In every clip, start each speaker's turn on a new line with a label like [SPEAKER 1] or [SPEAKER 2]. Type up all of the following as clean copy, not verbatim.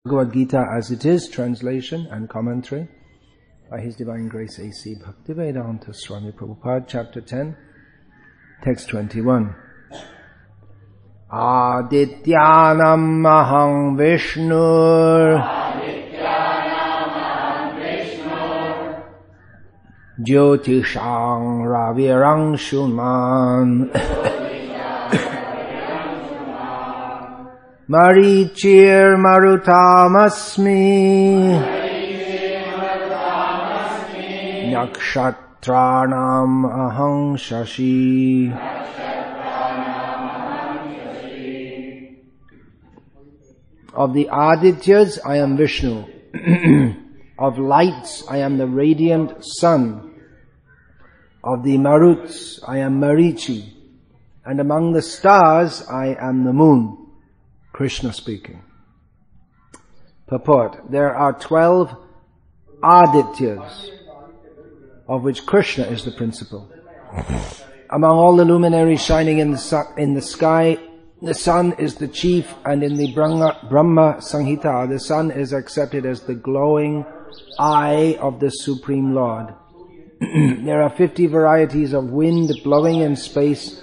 [SPEAKER 1] Bhagavad Gita as it is, translation and commentary by His Divine Grace A.C. Bhaktivedanta Swami Prabhupada, Chapter 10, Text 21. Adityanam aham Vishnur Jyotishang Ravirang Shuman Marichir Marutamasmi Nakshatranam aham Shashi. Of the Adityas, I am Vishnu. Of lights, I am the radiant sun. Of the Maruts, I am Marichi. And among the stars, I am the moon. Krishna speaking. Purport. There are 12 Adityas, of which Krishna is the principal. Among all the luminaries shining in the sky, the sun is the chief, and in the Brahma Samhita, the sun is accepted as the glowing eye of the Supreme Lord. There are 50 varieties of wind blowing in space,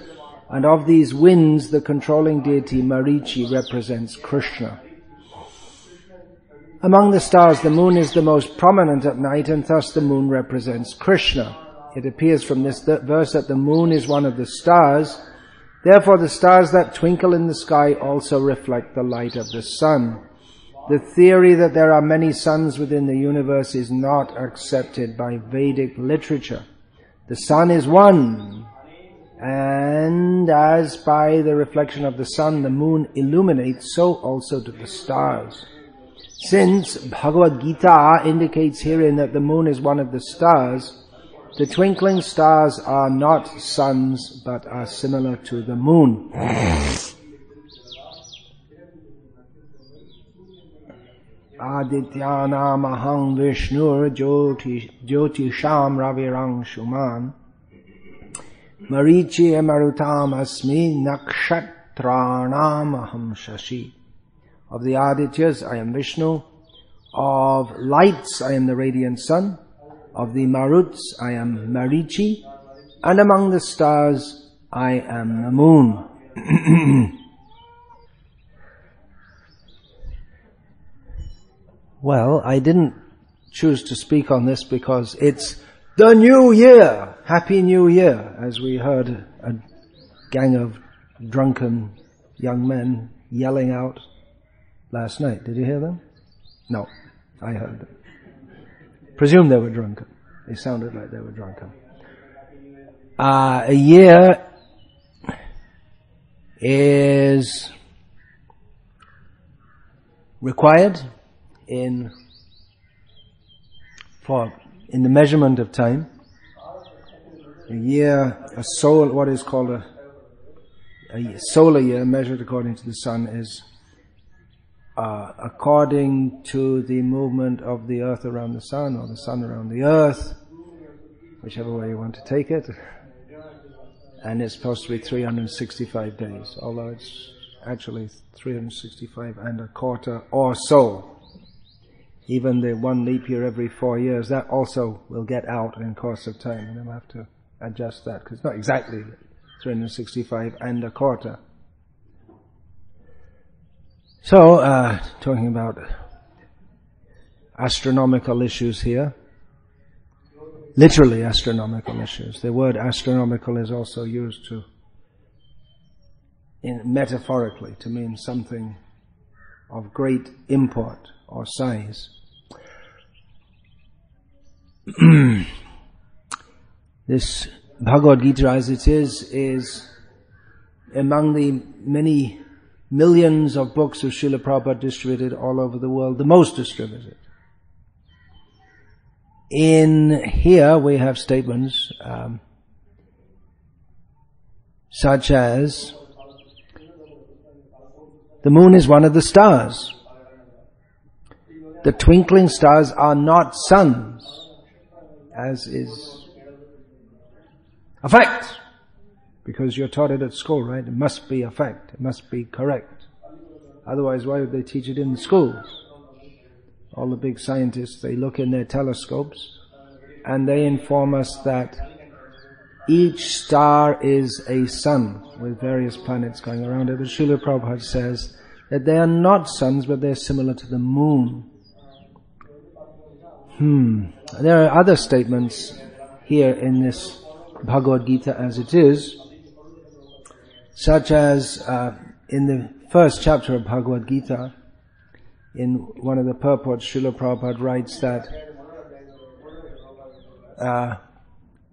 [SPEAKER 1] and of these winds, the controlling deity Marichi represents Krishna. Among the stars, the moon is the most prominent at night, and thus the moon represents Krishna. It appears from this verse that the moon is one of the stars. Therefore, the stars that twinkle in the sky also reflect the light of the sun. The theory that there are many suns within the universe is not accepted by Vedic literature. The sun is one. And as by the reflection of the sun the moon illuminates, so also do the stars. Since Bhagavad Gita indicates herein that the moon is one of the stars, the twinkling stars are not suns but are similar to the moon. Adityanam aham Vishnur Jyotisham Ravirang Shuman Marichi Marutam Asmi Nakshatranam aham Shashi. Of the Adityas, I am Vishnu. Of lights, I am the radiant sun. Of the Maruts, I am Marichi. And among the stars, I am the moon. Well, I didn't choose to speak on this because it's the New Year! Happy New Year! As we heard a gang of drunken young men yelling out last night. Did you hear them? No, I heard them. Presume they were drunken. They sounded like they were drunken. A year is required in the measurement of time. A year, what is called a solar year, measured according to the sun, is according to the movement of the earth around the sun, or the sun around the earth, whichever way you want to take it. And it's supposed to be 365 days, although it's actually 365 and a quarter or so. Even the one leap year every 4 years, that also will get out in course of time, and we'll have to adjust that, because it's not exactly 365 and a quarter. So, talking about astronomical issues here, literally astronomical issues. The word astronomical is also used metaphorically to mean something of great import or size. This Bhagavad Gita as it is among the many millions of books of Srila Prabhupada distributed all over the world, the most distributed. In here we have statements such as, the moon is one of the stars. The twinkling stars are not suns, as is a fact. Because you're taught it at school, right? It must be a fact. It must be correct. Otherwise, why would they teach it in schools? all the big scientists, they look in their telescopes and they inform us that each star is a sun with various planets going around it. But Srila Prabhupada says that they are not suns, but they're similar to the moon. There are other statements here in this Bhagavad Gita as it is, such as in the first chapter of Bhagavad Gita, in one of the purports, Srila Prabhupada writes that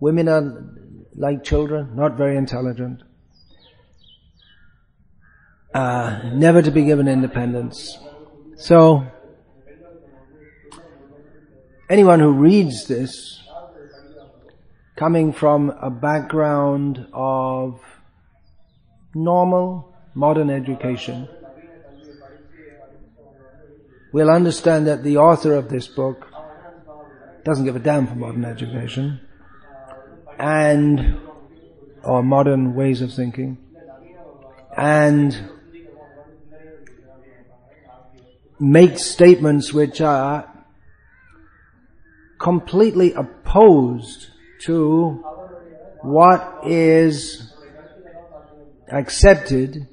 [SPEAKER 1] women are like children, not very intelligent, never to be given independence. So, anyone who reads this, coming from a background of normal, modern education, will understand that the author of this book doesn't give a damn for modern education or modern ways of thinking, and makes statements which are completely opposed to what is accepted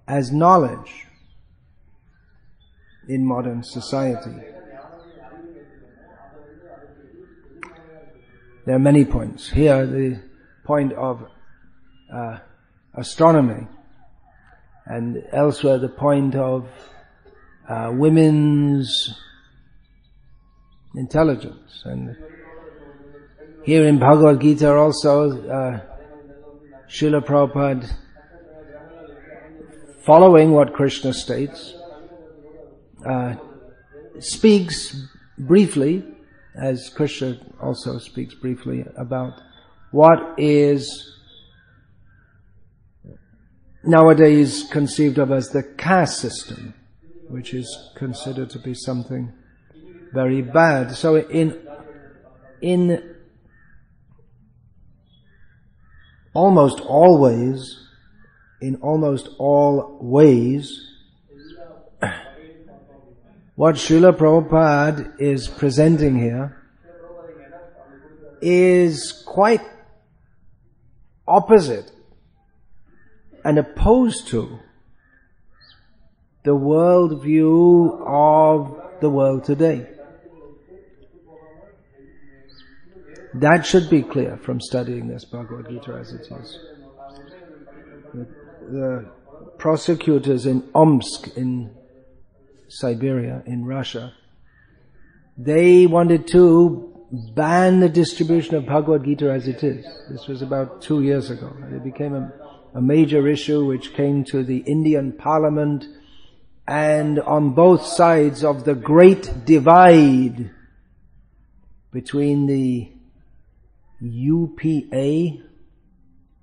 [SPEAKER 1] as knowledge in modern society. There are many points. Here, the point of astronomy, and elsewhere the point of women's intelligence. And here in Bhagavad Gita also, Srila Prabhupada, following what Krishna states, speaks briefly, as Krishna also speaks briefly, about what is nowadays conceived of as the caste system, which is considered to be something very bad. So in almost all ways, what Srila Prabhupada is presenting here is quite opposite and opposed to the world view of the world today. That should be clear from studying this Bhagavad Gita as it is. The prosecutors in Omsk in Siberia, in Russia, they wanted to ban the distribution of Bhagavad Gita as it is. This was about 2 years ago. It became a major issue which came to the Indian Parliament, and on both sides of the great divide between the UPA,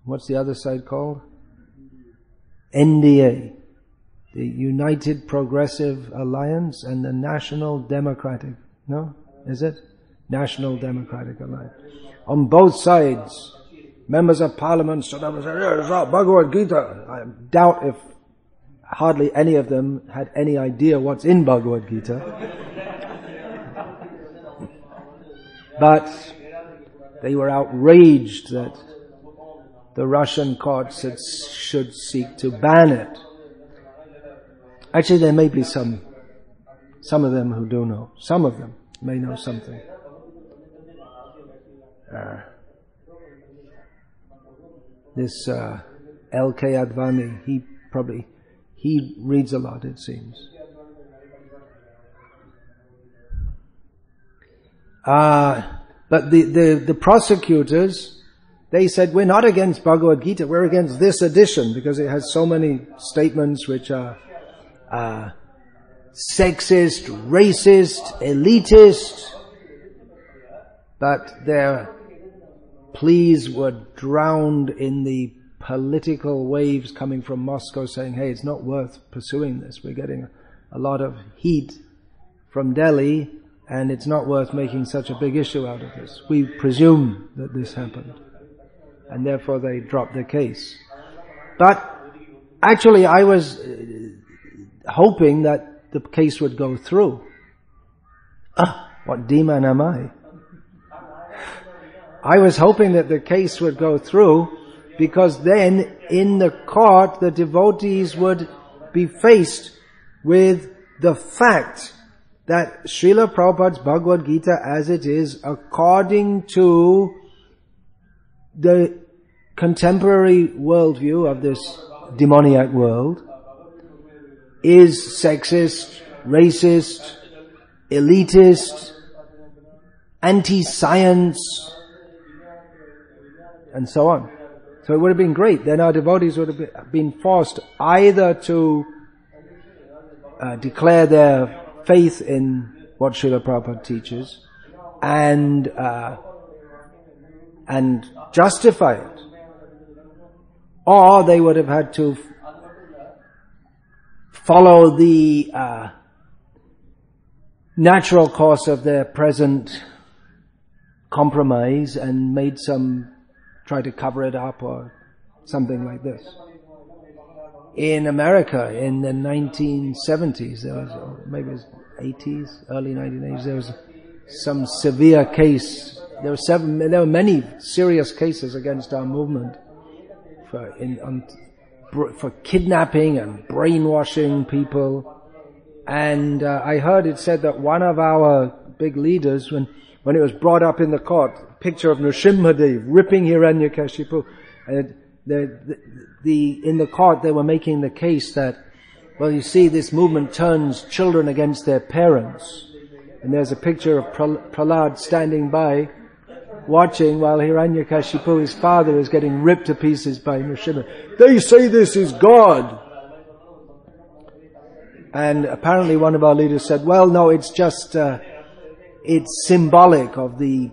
[SPEAKER 1] what's the other side called? NDA, the United Progressive Alliance, and the National Democratic, National Democratic Alliance. On both sides, members of Parliament stood up and said, "It's not Bhagavad Gita." I doubt if hardly any of them had any idea what's in Bhagavad Gita. But they were outraged that the Russian courts should seek to ban it. Actually, there may be some of them who do know. Some of them may know something. This L.K. Advani, he reads a lot, it seems. But the prosecutors, they said, we're not against Bhagavad Gita, we're against this edition because it has so many statements which are sexist, racist, elitist, but their pleas were drowned in the political waves coming from Moscow saying, hey, it's not worth pursuing this. We're getting a lot of heat from Delhi, and it's not worth making such a big issue out of this. We presume that this happened, and therefore they dropped the case. But actually I was hoping that the case would go through, what demon am I? I was hoping that the case would go through, because then in the court the devotees would be faced with the fact that Srila Prabhupada's Bhagavad Gita as it is, according to the contemporary worldview of this demoniac world, is sexist, racist, elitist, anti-science, and so on. So it would have been great. Then our devotees would have been forced either to declare their faith in what Srila Prabhupada teaches and justify it, or they would have had to follow the natural course of their present compromise and try to cover it up or something like this. In America, in the 1970s, there was, maybe it was 80s, early 1980s, there was some severe case. There were many serious cases against our movement for kidnapping and brainwashing people. And I heard it said that one of our big leaders, when it was brought up in the court, picture of Nrsimhadev ripping Hiranyakashipu, and in the court they were making the case that, well, you see, this movement turns children against their parents. And there's a picture of Prahlad standing by, watching while Hiranyakashipu, his father, is getting ripped to pieces by Nrsimha. They say this is God. And apparently one of our leaders said, well, no, it's just, it's symbolic of the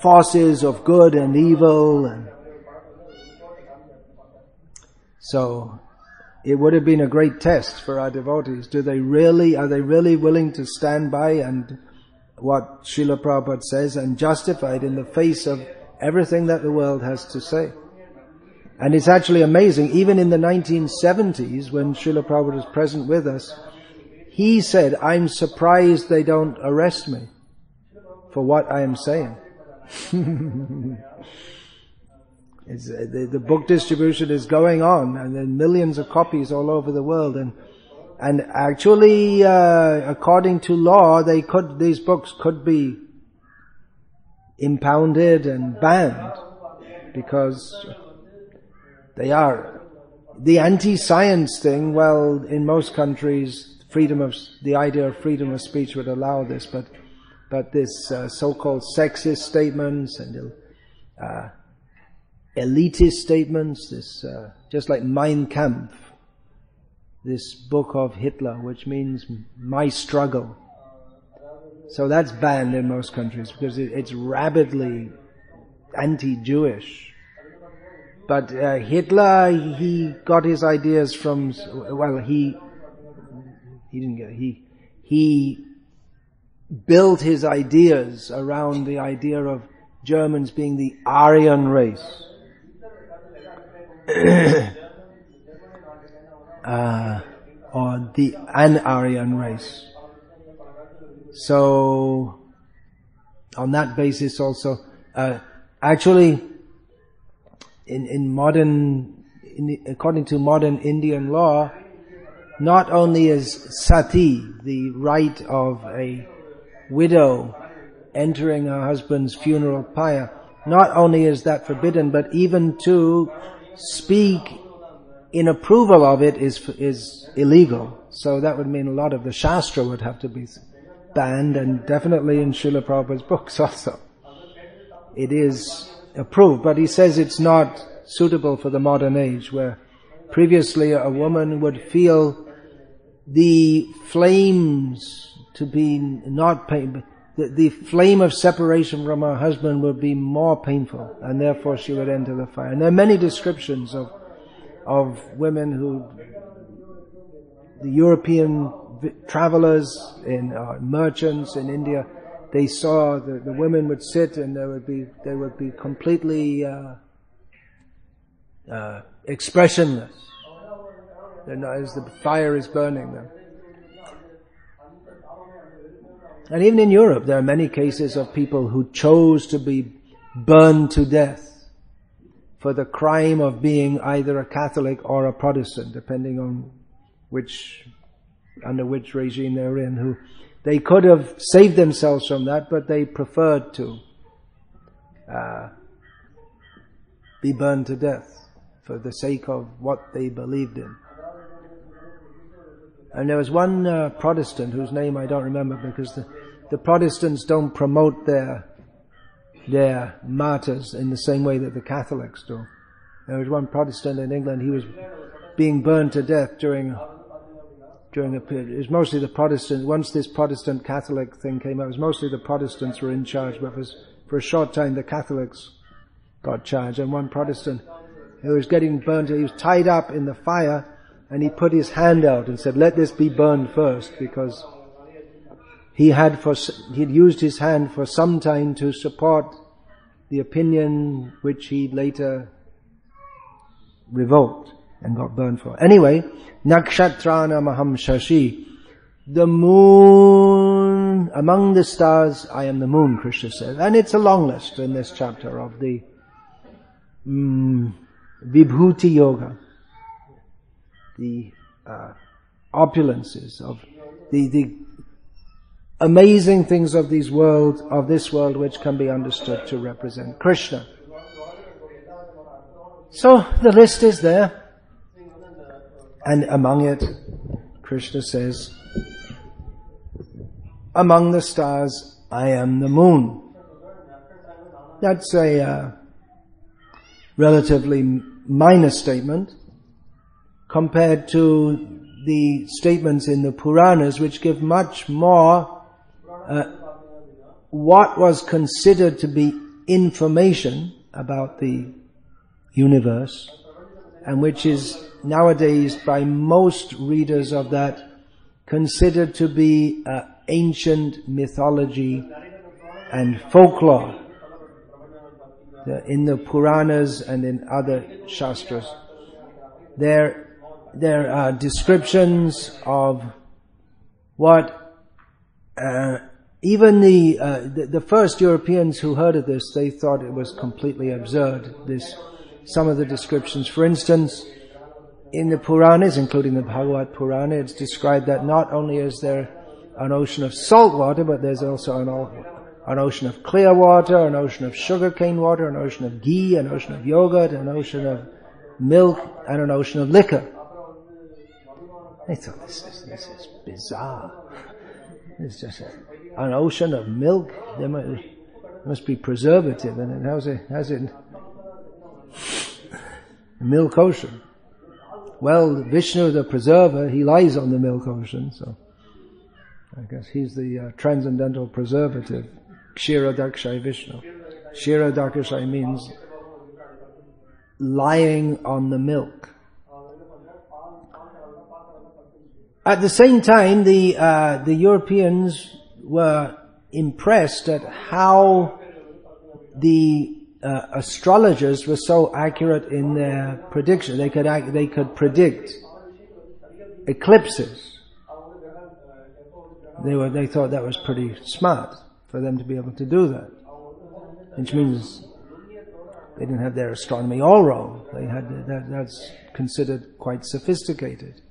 [SPEAKER 1] forces of good and evil. And so it would have been a great test for our devotees. Are they really willing to stand by and what Srila Prabhupada says and justify it in the face of everything that the world has to say? And it's actually amazing, even in the 1970s, when Srila Prabhupada was present with us, he said, I'm surprised they don't arrest me for what I am saying. The book distribution is going on, and there are millions of copies all over the world, and actually, according to law, these books could be impounded and banned, because they are. The anti-science thing, well, in most countries, the idea of freedom of speech would allow this, but this so-called sexist statements and elitist statements, this just like Mein Kampf, this book of Hitler, which means my struggle. So that's banned in most countries because it's rabidly anti-Jewish. But Hitler, he got his ideas from, well, he built his ideas around the idea of Germans being the Aryan race. Or an Aryan race. So, on that basis also, actually, according to modern Indian law, not only is sati, the right of a widow entering her husband's funeral pyre, not only is that forbidden, but even to speak in approval of it is illegal. So that would mean a lot of the Shastra would have to be banned, and definitely in Srila Prabhupada's books also. It is approved, but he says it's not suitable for the modern age, where previously a woman would feel the flames to be not painful. The flame of separation from her husband would be more painful, and therefore she would enter the fire. And there are many descriptions of women who, the European travelers merchants in India, they saw the women would sit and they would be completely expressionless, as the fire is burning them. And even in Europe, there are many cases of people who chose to be burned to death for the crime of being either a Catholic or a Protestant, depending on under which regime they're in. Who they could have saved themselves from that, but they preferred to be burned to death for the sake of what they believed in. And there was one Protestant whose name I don't remember, because the Protestants don't promote their martyrs in the same way that the Catholics do. There was one Protestant in England, he was being burned to death during a period. It was mostly the Protestants. Once this Protestant Catholic thing came out, it was mostly the Protestants were in charge, but for a short time the Catholics got charged. And one Protestant who was getting burned, he was tied up in the fire, and he put his hand out and said, "Let this be burned first," because he'd used his hand for some time to support the opinion which he later revoked and got burned for. Anyway, Nakshatrana Maham Shashi, the moon, among the stars, I am the moon, Krishna says. And it's a long list in this chapter of the Vibhuti Yoga, the opulences of the amazing things of this world which can be understood to represent Krishna. So the list is there, and among it, Krishna says, among the stars, I am the moon. That's a relatively minor statement compared to the statements in the Puranas, which give much more what was considered to be information about the universe, and which is nowadays by most readers of that considered to be ancient mythology and folklore in the Puranas and in other Shastras. There are descriptions of what even the first Europeans who heard of this, they thought it was completely absurd. Some of the descriptions, for instance, in the Puranas, including the Bhagavad Purana, it's described that not only is there an ocean of salt water, but there's also an ocean of clear water, an ocean of sugarcane water, an ocean of ghee, an ocean of yogurt, an ocean of milk, and an ocean of liquor. I thought, this is bizarre. It's just an ocean of milk. There must be preservative in it. How's it milk ocean? Well, Vishnu, the preserver, he lies on the milk ocean, so I guess he's the transcendental preservative. Kshiradakshai Vishnu. Kshiradakshai means lying on the milk. At the same time, the Europeans were impressed at how the astrologers were so accurate in their prediction. They could predict eclipses. They thought that was pretty smart for them to be able to do that, which means they didn't have their astronomy all wrong. That's considered quite sophisticated.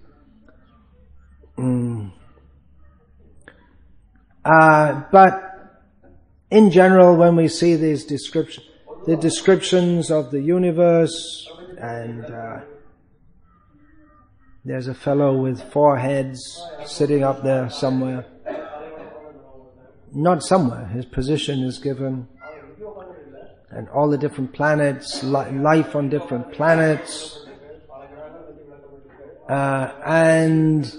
[SPEAKER 1] But in general, when we see these descriptions of the universe, and there's a fellow with 4 heads sitting up there somewhere. Not somewhere, his position is given, and all the different planets, life on different planets, and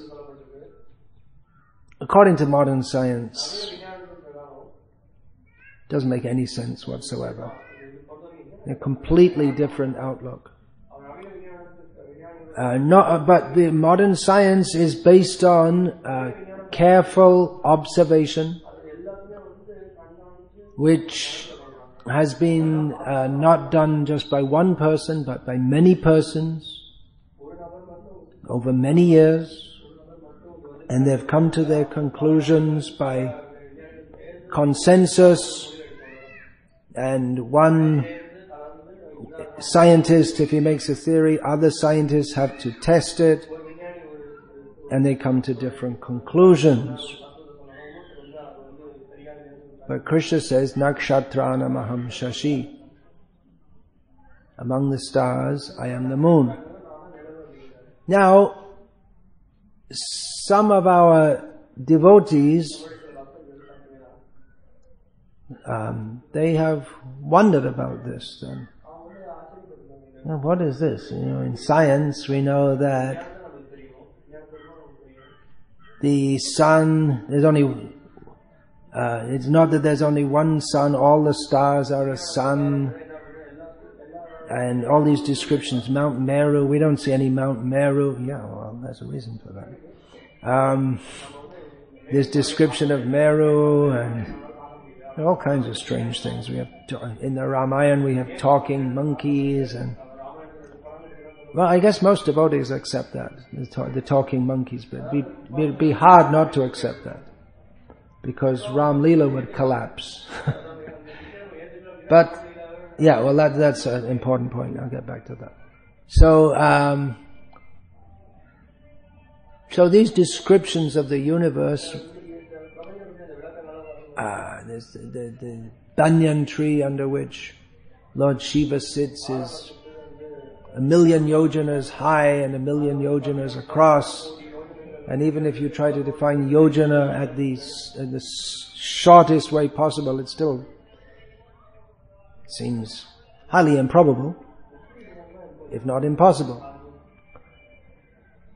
[SPEAKER 1] according to modern science, it doesn't make any sense whatsoever. A completely different outlook. But the modern science is based on careful observation, which has been not done just by one person, but by many persons over many years, and they've come to their conclusions by consensus, and one scientist, if he makes a theory, other scientists have to test it, and they come to different conclusions. But Krishna says, Nakshatranam aham shashi. Among the stars, I am the moon. Now, some of our devotees, they have wondered about this. What is this? In science, we know that the sun, it's not that there's only one sun, all the stars are a sun, and all these descriptions, Mount Meru, we don't see any Mount Meru. Yeah, well, there's a reason for that. This description of Meru, and all kinds of strange things. We have, in the Ramayana, we have talking monkeys, and well, I guess most devotees accept that, the talking monkeys, but it'd be hard not to accept that, because Ram Leela would collapse. But, yeah, well that's an important point, I'll get back to that. So these descriptions of the universe, there's the banyan tree under which Lord Shiva sits is 1,000,000 yojanas high and 1,000,000 yojanas across. And even if you try to define yojana at the shortest way possible, it still seems highly improbable, if not impossible.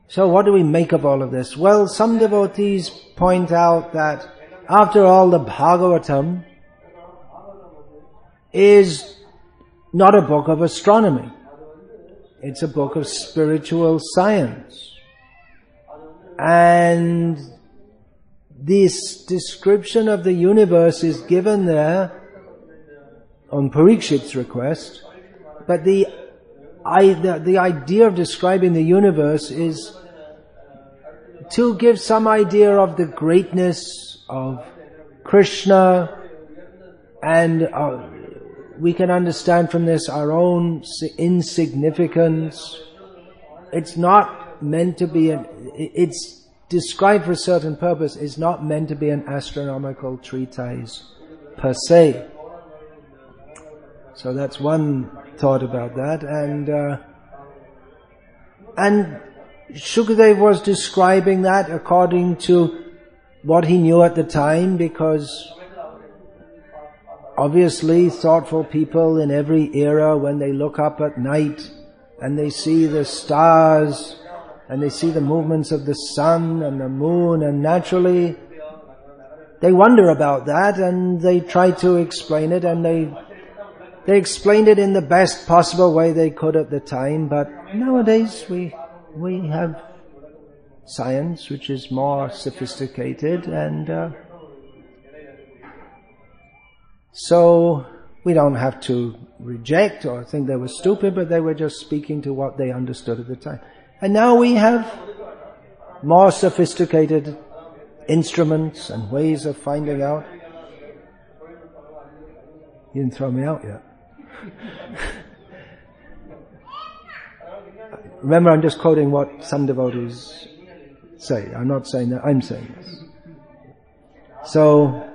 [SPEAKER 1] So what do we make of all of this? Well, some devotees point out that after all, the Bhagavatam is not a book of astronomy. It's a book of spiritual science. And this description of the universe is given there on Parikshit's request, but the idea of describing the universe is to give some idea of the greatness of Krishna, and we can understand from this our own insignificance. It's not meant to be it's described for a certain purpose. It's not meant to be an astronomical treatise per se. So that's one thought about that. And Shukadev was describing that according to what he knew at the time, because obviously thoughtful people in every era, when they look up at night and they see the stars and they see the movements of the sun and the moon, and naturally they wonder about that and they try to explain it, and they explained it in the best possible way they could at the time. But nowadays we have science which is more sophisticated, and so we don't have to reject or think they were stupid, but they were just speaking to what they understood at the time. And now we have more sophisticated instruments and ways of finding out. You didn't throw me out yet. Remember, I'm just quoting what some devotees say. I'm not saying that, I'm saying this. So,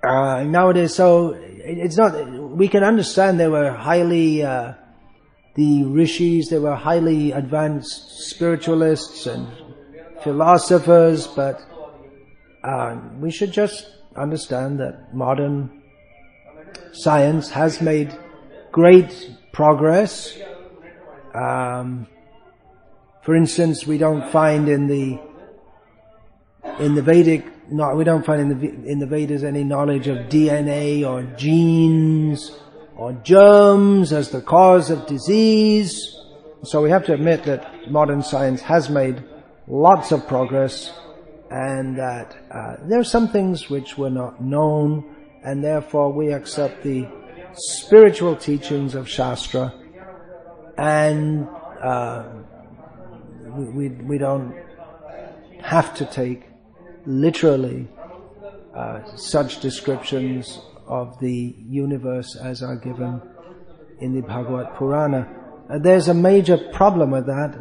[SPEAKER 1] nowadays, so it's not, we can understand they were highly, the rishis, they were highly advanced spiritualists and philosophers, but we should just understand that modern science has made great progress. For instance, we don't find in the Vedic, we don't find in the Vedas any knowledge of DNA or genes or germs as the cause of disease. So we have to admit that modern science has made lots of progress, and that there are some things which were not known, and therefore we accept the spiritual teachings of Shastra, and we don't have to take literally such descriptions of the universe as are given in the Bhagavad Purana. There's a major problem with that.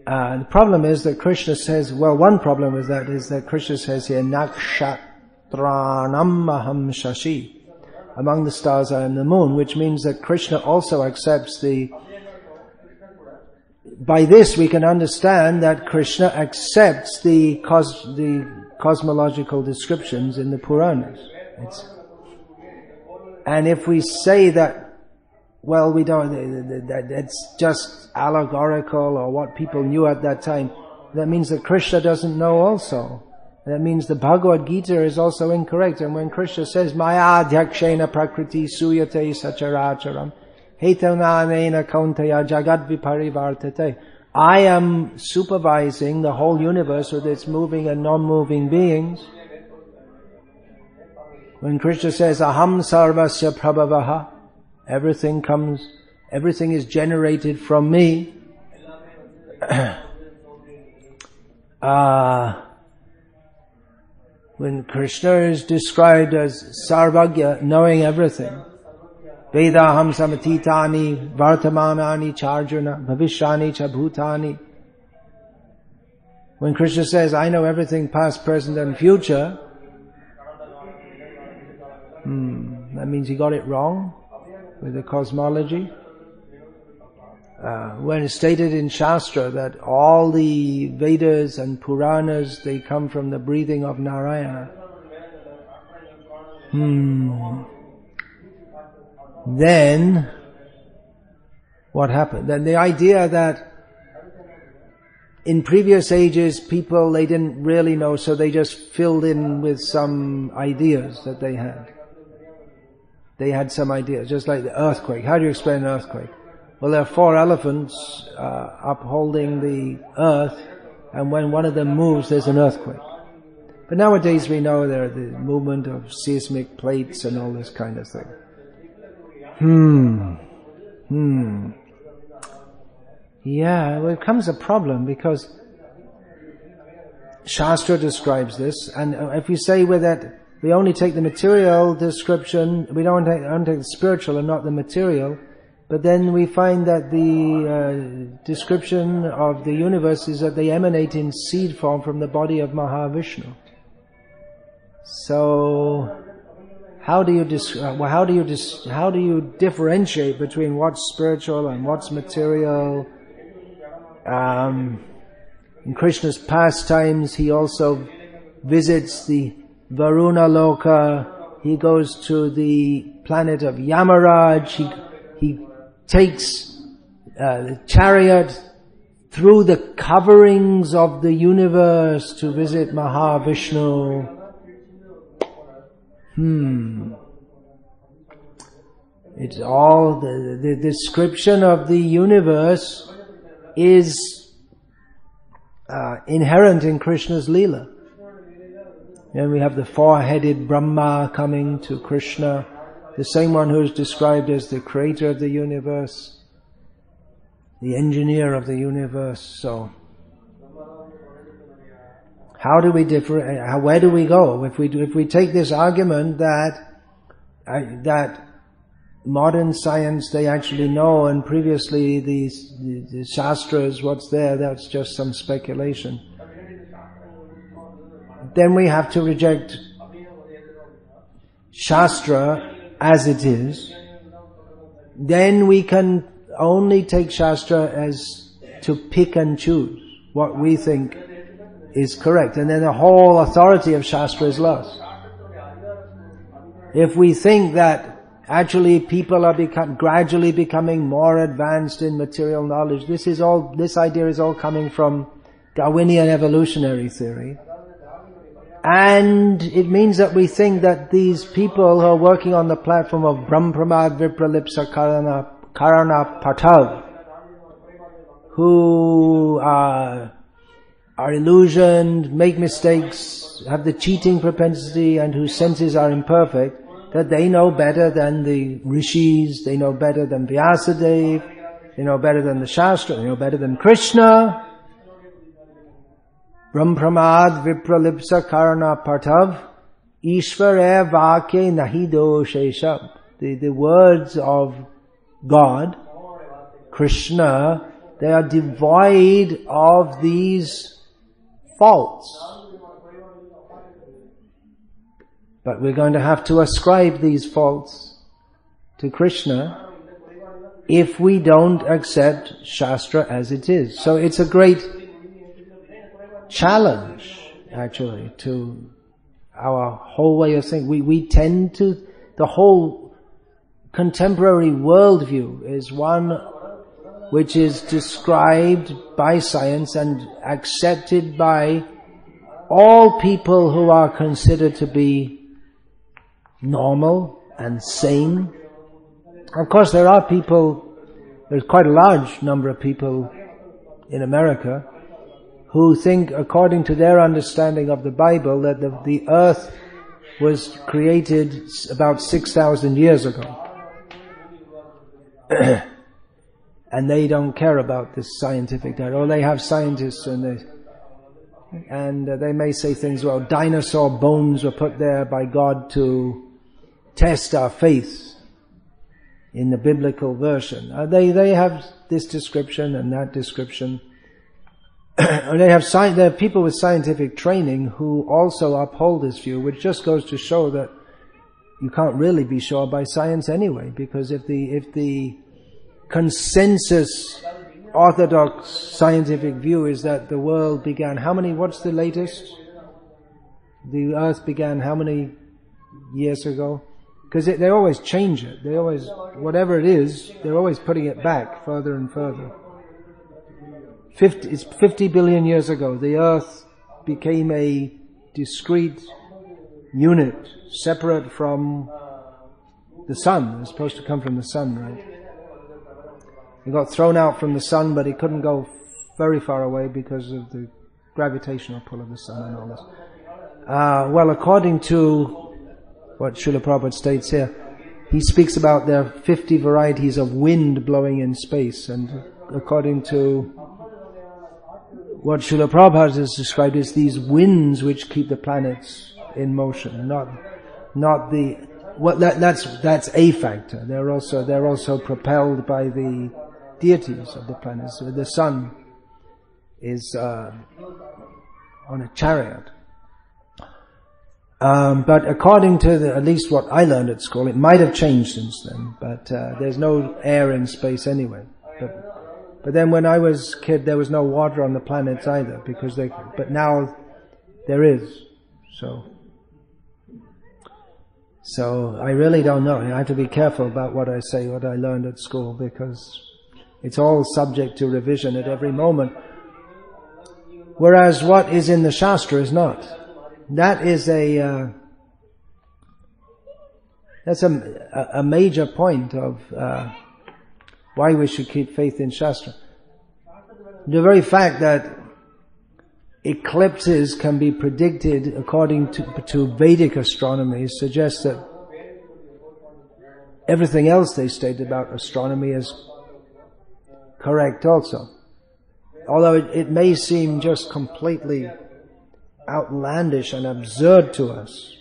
[SPEAKER 1] The problem is that Krishna says, well, one problem with that is that Krishna says here, Nakshatranam Maham Shashi. Among the stars I am the moon, which means that Krishna also accepts by this we can understand that Krishna accepts the cosmological descriptions in the Puranas. And if we say that, well, we don't, that it's just allegorical or what people knew at that time, that means that Krishna doesn't know also. That means the Bhagavad Gita is also incorrect. And when Krishna says, Maya Adhyakshena Prakriti Suyate Sacharacharam Hetananena Kauntaya Jagad Viparivartate, I am supervising the whole universe with its moving and non-moving beings. When Krishna says, Aham Sarvasya Prabhavaha, everything is generated from me. When Krishna is described as Sarvagya, knowing everything, Vedaham samatitani vartamanani charjuna bhavishyani cha bhutani. When Krishna says, I know everything past, present and future, that means he got it wrong with the cosmology. When it's stated in Shastra that all the Vedas and Puranas, they come from the breathing of Narayana. Then, what happened? Then the idea that in previous ages people, they didn't really know, so they just filled in with some ideas that they had. They had some ideas, just like the earthquake. How do you explain an earthquake? Well, there are 4 elephants upholding the earth, and when one of them moves, there's an earthquake. But nowadays we know there are the movement of seismic plates and all this kind of thing. Yeah, well, it becomes a problem because Shastra describes this, and if we say with that we only take the material description, we don't take the spiritual and not the material, but then we find that the description of the universe is that they emanate in seed form from the body of Mahavishnu. So, how do you differentiate between what's spiritual and what's material? In Krishna's pastimes, he also visits the Varuna Loka. He goes to the planet of Yamaraj. He takes the chariot through the coverings of the universe to visit Mahavishnu. It's all the description of the universe is inherent in Krishna's Leela. And we have the 4-headed Brahma coming to Krishna, the same one who is described as the creator of the universe, the engineer of the universe. So, how do we differ? Where do we go? If we take this argument that modern science they actually know, and previously the Shastras, what's there, that's just some speculation. Then we have to reject Shastra as it is. Then we can only take Shastra as to pick and choose what we think is correct, and then the whole authority of Shastra is lost. If we think that actually people are gradually becoming more advanced in material knowledge, this idea is all coming from Darwinian evolutionary theory. And it means that we think that these people who are working on the platform of Brahmpramad Vipralipsa Karana Patav, who are illusioned, make mistakes, have the cheating propensity, and whose senses are imperfect, that they know better than the rishis, they know better than Vyasadeva, they know better than the Shastra, they know better than Krishna. Brahmapramad vipralipsa karna partav Ishvare vakye nahi doshesha. The words of God, Krishna, they are devoid of these faults. But we're going to have to ascribe these faults to Krishna if we don't accept Shastra as it is. So it's a great challenge, actually, to our whole way of thinking. We tend to, the whole contemporary worldview is one which is described by science and accepted by all people who are considered to be normal and sane. Of course, there are people, there's quite a large number of people in America who think, according to their understanding of the Bible, that the earth was created about 6,000 years ago. And they don't care about this scientific data. Or they have scientists and they may say things, well, dinosaur bones were put there by God to test our faith in the biblical version. They have this description and that description. There are people with scientific training who also uphold this view, which just goes to show that you can't really be sure by science anyway, because if the consensus orthodox scientific view is that the world began, what's the latest? The earth began how many years ago? Because they always change it. They always, whatever it is, they're always putting it back further and further. It's 50 billion years ago. The earth became a discrete unit, separate from the sun. It was supposed to come from the sun, right? It got thrown out from the sun, but it couldn't go very far away because of the gravitational pull of the sun and all this. Well, according to what Srila Prabhupada states here, he speaks about there are 50 varieties of wind blowing in space, and according to what Srila Prabhupada has described as these winds which keep the planets in motion, not the, that's a factor. They're also propelled by the deities of the planets. So the sun is on a chariot. But according to at least what I learned at school, it might have changed since then, but there's no air in space anyway. But then when I was a kid, there was no water on the planets either, but now there is. So I really don't know. I have to be careful about what I say, what I learned at school, because it's all subject to revision at every moment. Whereas what is in the Shastra is not. That is that's a major point of why we should keep faith in Shastra. The very fact that eclipses can be predicted according to Vedic astronomy suggests that everything else they state about astronomy is correct also. Although it may seem just completely outlandish and absurd to us.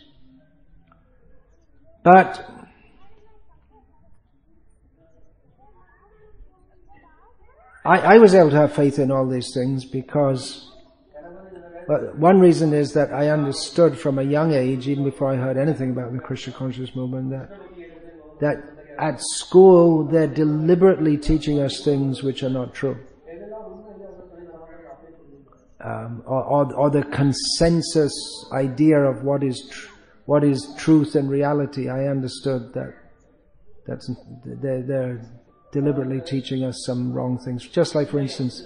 [SPEAKER 1] But I was able to have faith in all these things because, well, one reason is that I understood from a young age, even before I heard anything about the Krishna conscious movement, that at school they're deliberately teaching us things which are not true. Or the consensus idea of what is truth and reality. I understood that they're deliberately teaching us some wrong things. Just like, for instance,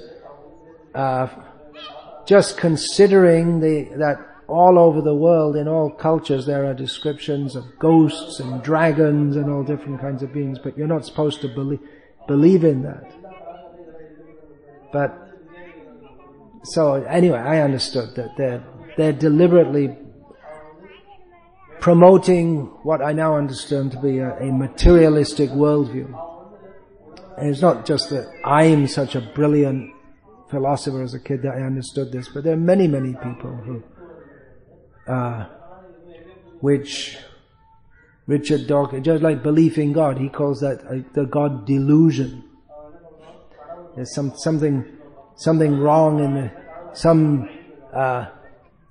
[SPEAKER 1] just considering that all over the world, in all cultures, there are descriptions of ghosts and dragons and all different kinds of beings, but you're not supposed to believe in that. But so anyway, I understood that they're deliberately promoting what I now understand to be a materialistic worldview. And it's not just that I'm such a brilliant philosopher as a kid that I understood this, but there are many, many people who, which Richard Dawkins, just like belief in God, he calls that the God delusion. There's something wrong in some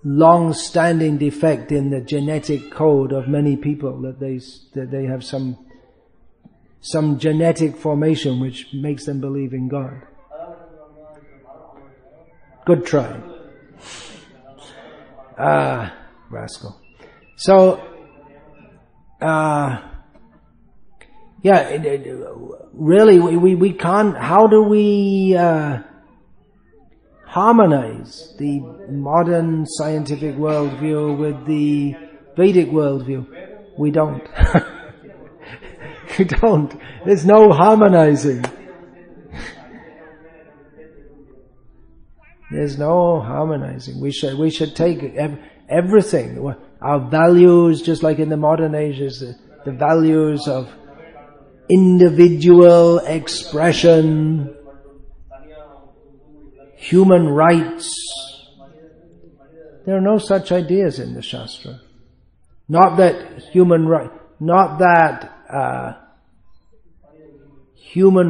[SPEAKER 1] long-standing defect in the genetic code of many people, that they have some genetic formation which makes them believe in God. Good try. Rascal. So, really we can't, how do we harmonize the modern scientific worldview with the Vedic worldview? We don't. We don't. There's no harmonizing. There's no harmonizing. We should take everything. Our values, just like in the modern age, is the values of individual expression, human rights. There are no such ideas in the Shastra. Not that human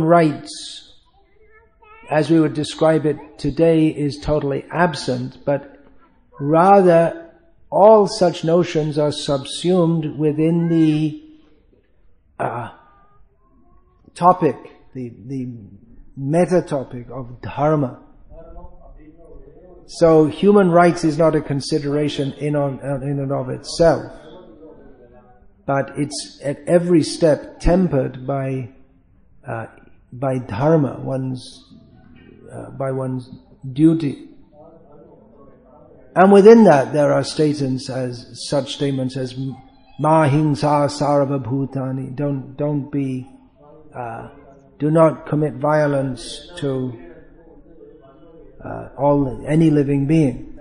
[SPEAKER 1] rights, as we would describe it today, is totally absent, but rather all such notions are subsumed within the topic, the meta-topic of dharma. So human rights is not a consideration in and of itself, but it's at every step tempered by dharma, by one's duty. And within that there are statements as ma hingsa sarva bhutani, do not commit violence to any living being.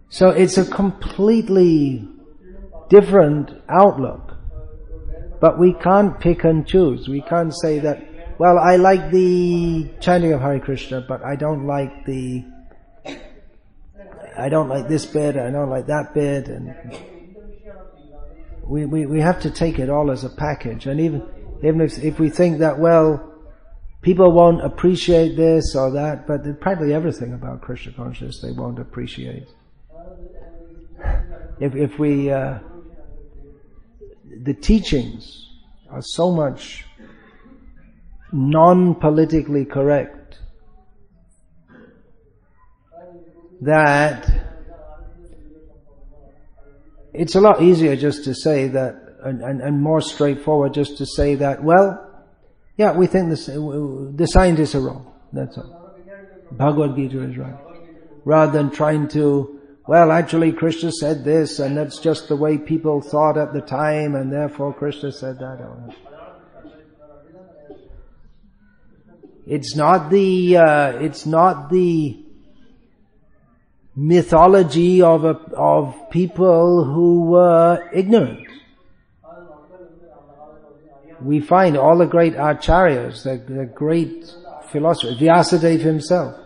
[SPEAKER 1] So it's a completely different outlook. But we can't pick and choose. We can't say that, well, I like the chanting of Hare Krishna, but I don't like this bit, I don't like that bit, and we have to take it all as a package. And even if we think that, well, people won't appreciate this or that, but practically everything about Krishna consciousness they won't appreciate. If we the teachings are so much non-politically correct that it's a lot easier just to say that, and more straightforward just to say that, well, yeah, we think the scientists are wrong. That's all. Bhagavad Gita is right. Rather than trying to, well, actually Krishna said this, and that's just the way people thought at the time, and therefore Krishna said that. It's not the mythology of people who were ignorant. We find all the great acharyas, the great philosophers, Vyasadeva himself,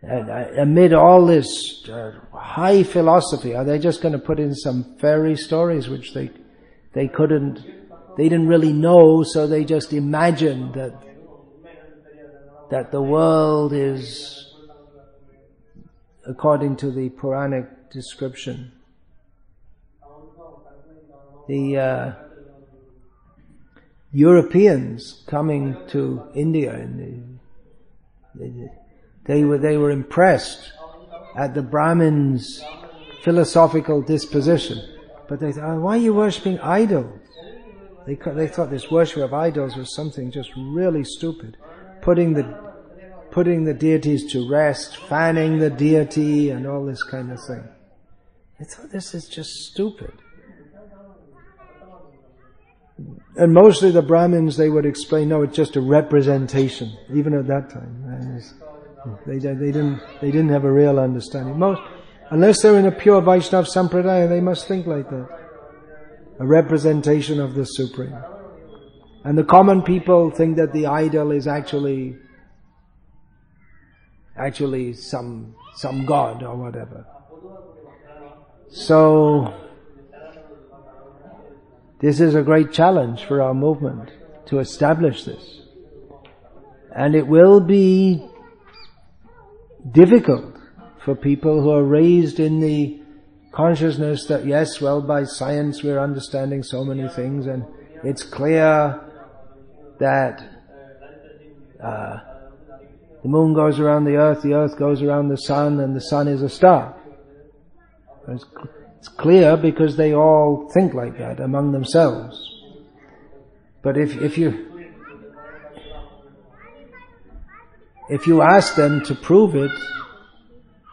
[SPEAKER 1] amid all this high philosophy, are they just going to put in some fairy stories which they didn't really know, so they just imagined that the world is according to the Puranic description. The Europeans coming to India, and they were impressed at the Brahmins' philosophical disposition, but they thought, why are you worshipping idols? They thought this worship of idols was something just really stupid, putting the deities to rest, fanning the deity, and all this kind of thing. They thought this is just stupid. And mostly the Brahmins, they would explain, no, it's just a representation. Even at that time, they didn't have a real understanding. Unless they're in a pure Vaishnava sampradaya, they must think like that. A representation of the Supreme. And the common people think that the idol is actually actually some god or whatever. So this is a great challenge for our movement to establish this. And it will be difficult for people who are raised in the consciousness that yes, well, by science we're understanding so many things, and it's clear that the moon goes around the earth goes around the sun, and the sun is a star. It's clear because they all think like that among themselves. But if you ask them to prove it,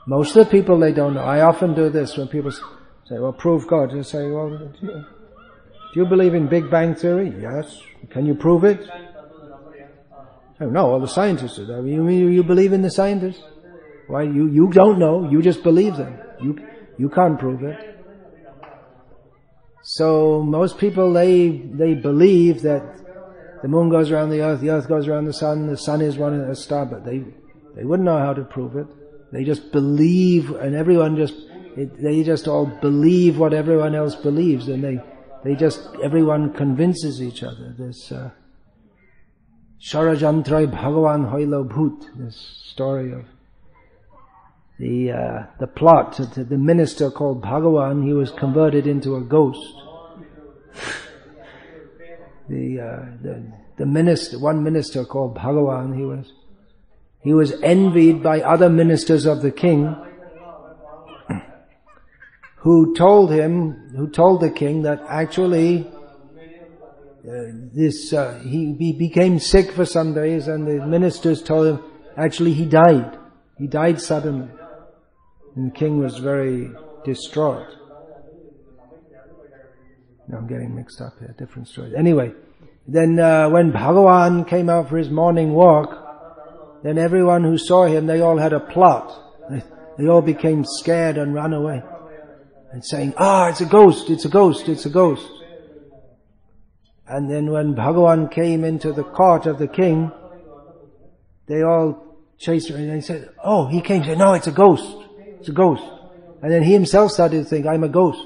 [SPEAKER 1] most of the people, they don't know. I often do this when people say, well, prove God. You say, well, do you believe in Big Bang Theory? Yes. Can you prove it? Oh, no, all the scientists do that. You believe in the scientists? Why, you don't know, you just believe them. You can't prove it. So most people, they believe that the moon goes around the earth goes around the sun is one a star, but they wouldn't know how to prove it. They just believe, and they just all believe what everyone else believes, and everyone convinces each other. This Sharajantra Bhagavan Hoilo Bhut, this story of the plot. The minister called Bhagavan, he was converted into a ghost. One minister called Bhagavan, he was envied by other ministers of the king, who told the king that actually he became sick for some days, and the ministers told him actually he died. He died suddenly. And the king was very distraught. No, I'm getting mixed up here, different stories. Anyway, then when Bhagavan came out for his morning walk, then everyone who saw him, they all had a plot. They all became scared and ran away. And saying, it's a ghost, it's a ghost, it's a ghost. And then when Bhagavan came into the court of the king, they all chased him, and they said, he came, and said, no, it's a ghost. It's a ghost. And then he himself started to think, I'm a ghost.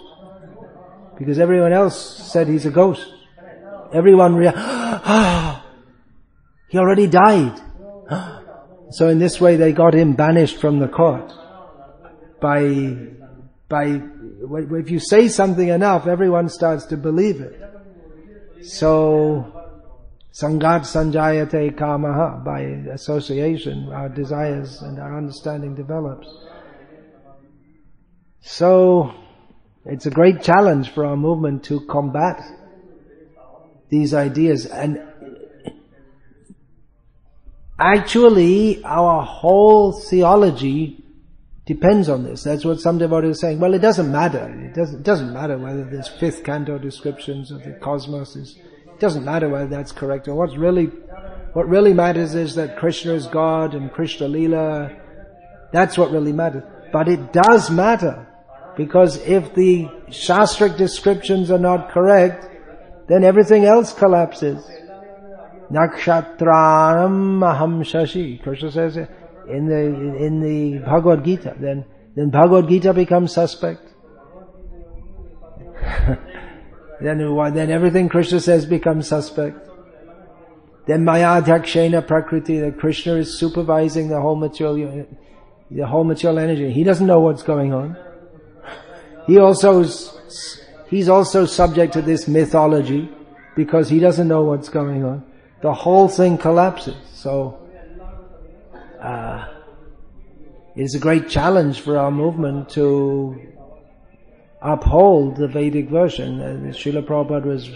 [SPEAKER 1] Because everyone else said he's a ghost. Everyone he already died. So in this way they got him banished from the court. If you say something enough, everyone starts to believe it. So, Sangat Sanjayate Kamaha, by association, our desires and our understanding develops. So, it's a great challenge for our movement to combat these ideas. And actually, our whole theology depends on this. That's what some devotees are saying. Well, it doesn't matter. It doesn't matter whether there's fifth canto descriptions of the cosmos. It doesn't matter whether that's correct. Or what really matters is that Krishna is God and Krishna Leela. That's what really matters. But it does matter, because if the Shastric descriptions are not correct, then everything else collapses. Nakshatranam aham shashi. Krishna says in the Bhagavad Gita. Then Bhagavad Gita becomes suspect. then everything Krishna says becomes suspect. Then Maya Dhakshena Prakriti, that Krishna is supervising the whole material energy. He doesn't know what's going on. He's also subject to this mythology, because he doesn't know what's going on. The whole thing collapses. So it's a great challenge for our movement to uphold the Vedic version. Srila Prabhupada was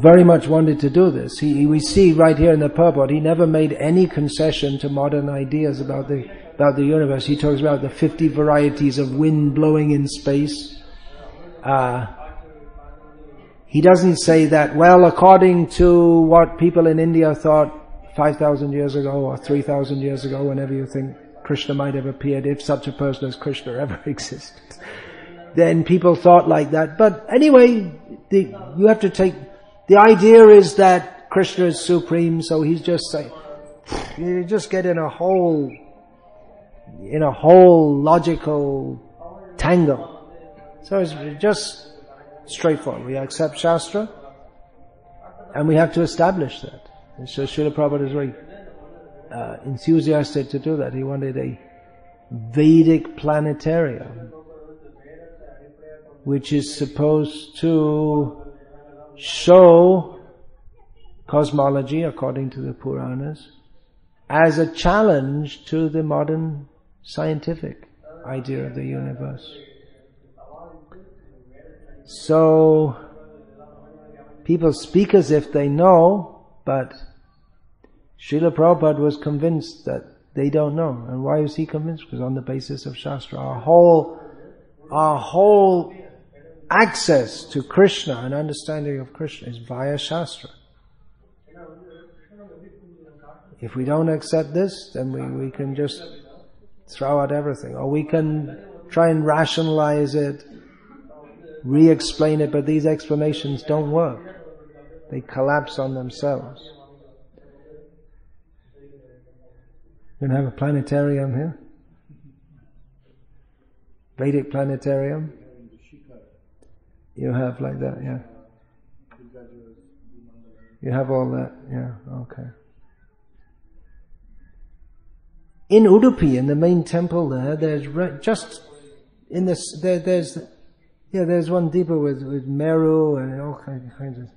[SPEAKER 1] very much wanted to do this. We see right here in the purport, he never made any concession to modern ideas about the universe. He talks about the 50 varieties of wind blowing in space. He doesn't say that, well, according to what people in India thought 5,000 years ago or 3,000 years ago, whenever you think Krishna might have appeared, if such a person as Krishna ever existed, then people thought like that. But anyway, you have to take, the idea is that Krishna is supreme, so he's just saying, you just get in a whole logical tangle. So it's just straightforward. We accept Shastra, and we have to establish that. And so Srila Prabhupada is very enthusiastic to do that. He wanted a Vedic planetarium, which is supposed to show cosmology according to the Puranas as a challenge to the modern scientific idea of the universe. So people speak as if they know, but Srila Prabhupada was convinced that they don't know. And why was he convinced? Because on the basis of Shastra, our whole access to Krishna and understanding of Krishna is via Shastra. If we don't accept this, then we can just throw out everything. Or we can try and rationalize it, re-explain it, but these explanations don't work. They collapse on themselves. We're going to have a planetarium here. Vedic planetarium. You have like that, yeah. You have all that, yeah, okay. In Udupi, in the main temple there, there's just in this there's one deeper with Meru and all kinds of.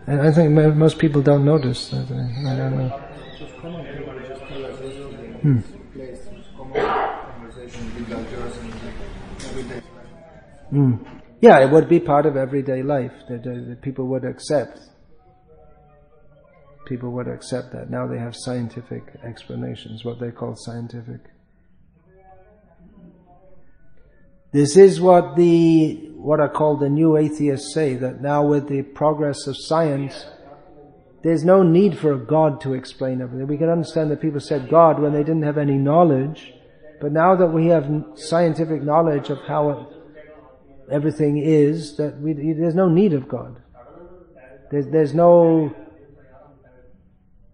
[SPEAKER 1] And I think most people don't notice that. I don't know. Yeah, it would be part of everyday life that people would accept. People would accept that. Now they have scientific explanations, what they call scientific. This is what are called the new atheists say, that now with the progress of science, there's no need for a God to explain everything. We can understand that people said God when they didn't have any knowledge, but now that we have scientific knowledge of how everything is, that there's no need of God.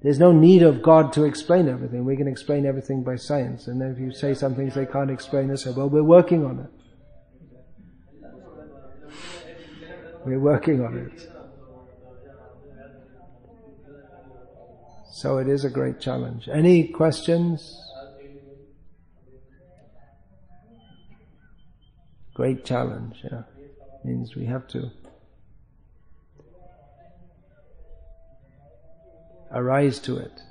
[SPEAKER 1] There's no need of God to explain everything. We can explain everything by science. And then if you say some things they can't explain, they say, well, we're working on it. We're working on it. So it is a great challenge. Any questions? Great challenge, yeah. Means we have to arise to it.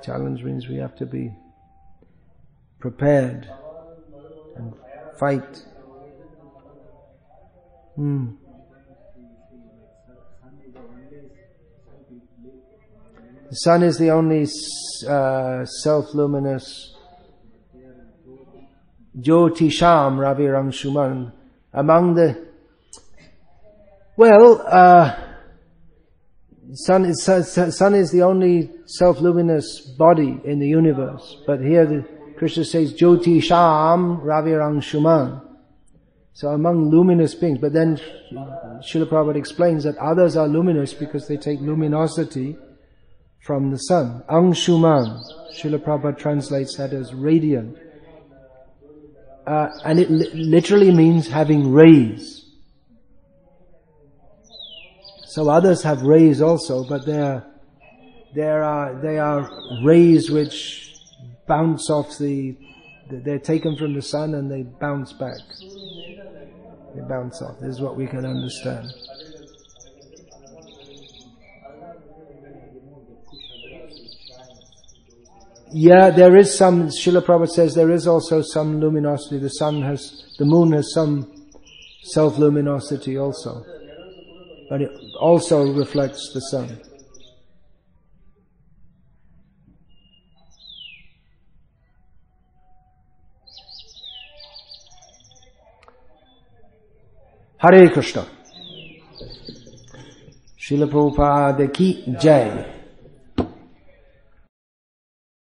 [SPEAKER 1] Challenge means we have to be prepared and fight. The sun is the only self-luminous Jyotisham Ravirang Shuman among the sun is the only self-luminous body in the universe. But here Krishna says Jyotisham Ravirang Shuman. So among luminous beings. But then Srila Prabhupada explains that others are luminous because they take luminosity from the sun. Angshuman. Srila Prabhupada translates that as radiant. And it literally means having rays. So others have rays also, but they are rays which bounce off they're taken from the sun and they bounce back. They bounce off. This is what we can understand. Yeah, there is some, Srila Prabhupada says there is also some luminosity. The moon has some self-luminosity also. But it also reflects the sun. Hare Krishna. Srila Prabhupada ki jai.